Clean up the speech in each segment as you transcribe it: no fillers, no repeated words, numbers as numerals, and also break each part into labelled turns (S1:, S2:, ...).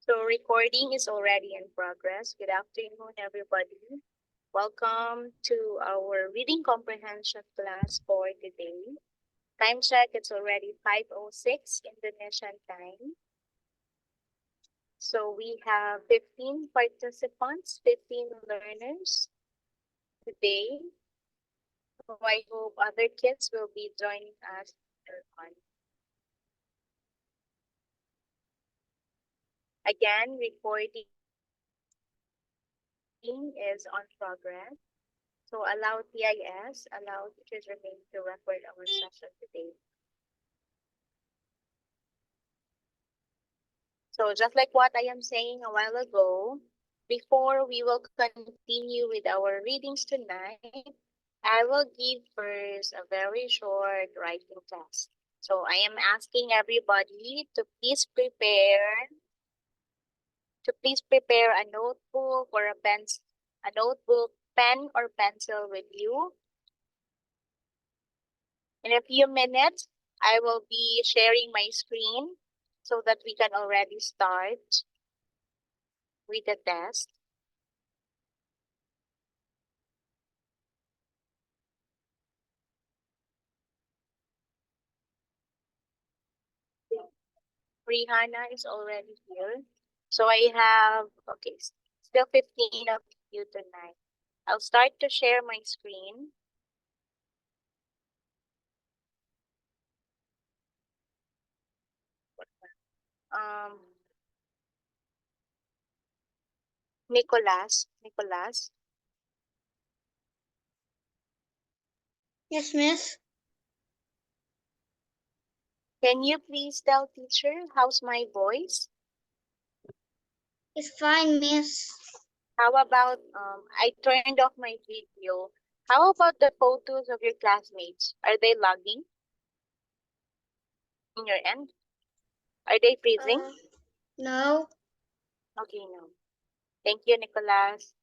S1: So recording is already in progress. Good afternoon, everybody. Welcome to our reading comprehension class for today. Time check, it's already 5:06 Indonesian time. So we have 15 participants, 15 learners today. So I hope other kids will be joining us later on. Again, recording is on progress. So allow TIS, allow teachers remain to record our session today. So just like what I am saying a while ago, before we will continue with our readings tonight, I will give first a very short writing test. So I am asking everybody to please prepare a notebook or a notebook, pen or pencil with you. In a few minutes, I will be sharing my screen so that we can already start with the test. Rihanna is already here. So I have, okay, still 15 of you tonight. I'll start to share my screen. Um, Nicholas,
S2: Yes, miss.
S1: can you please tell teacher how's my voice?
S2: It's fine, miss.
S1: How about, I turned off my video. How about the photos of your classmates? Are they logging in your end? Are they freezing?
S2: No.
S1: Okay, no. Thank you, Nicholas.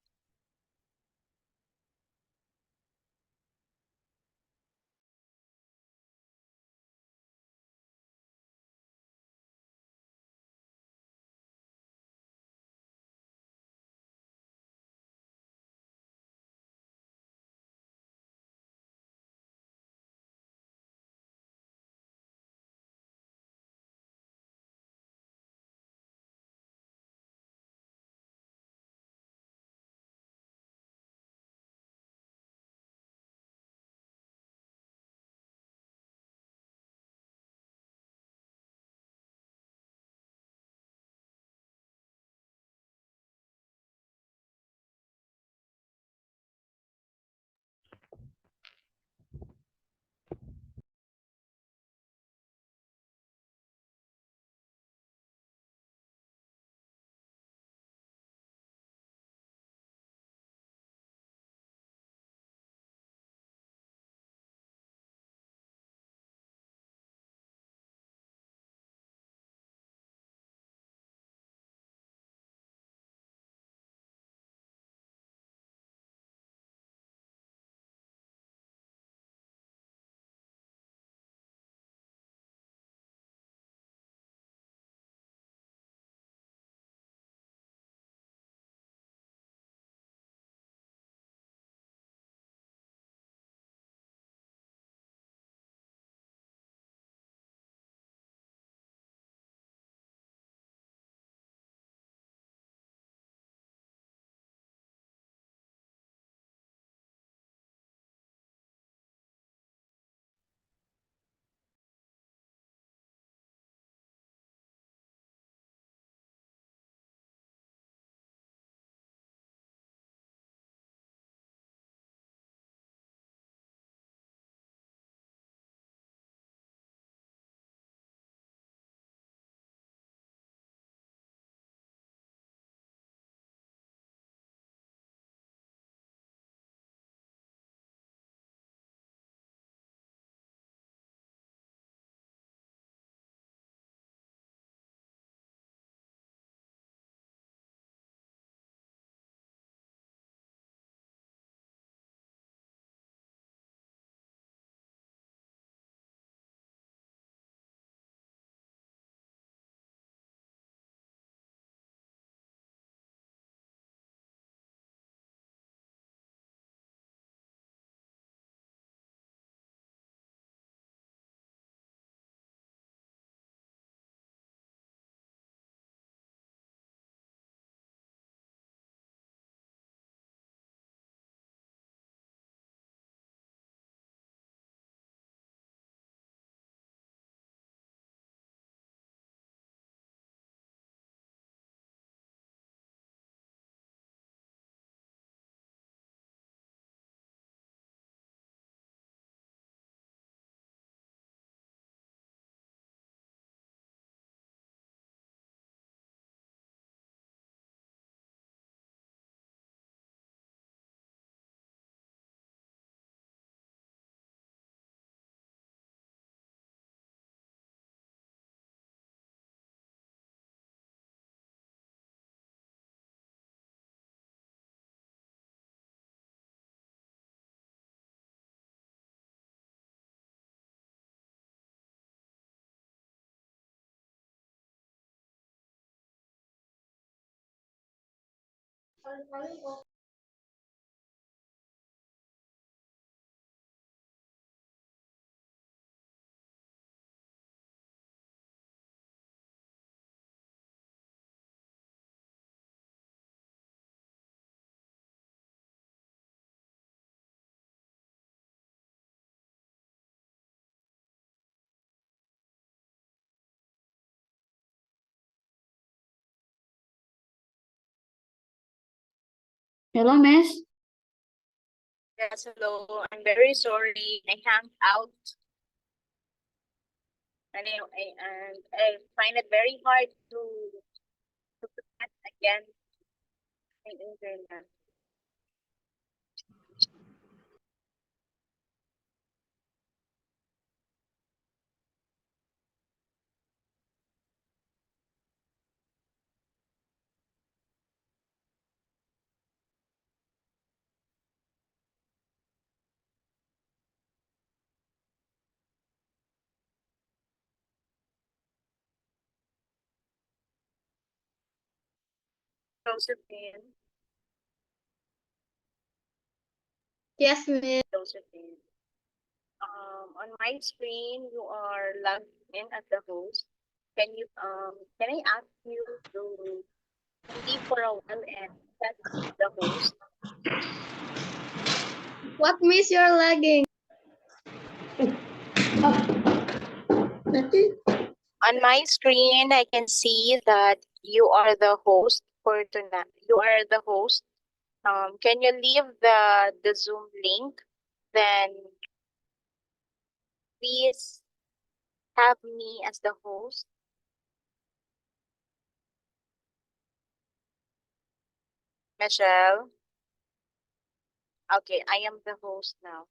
S3: Hello, Miss.
S1: Yes, hello. I'm very sorry. I hung out and I find it very hard to connect again in internet. Josephine,
S2: Yes, Miss.
S1: Josephine. On my screen, you are logged in as the host. Can I ask you to leave for a while and set the host?
S2: What, Miss? You're lagging.
S1: On my screen, I can see that you are the host for tonight. You are the host. Can you leave the Zoom link? Then please have me as the host. Michelle. Okay, I am the host now.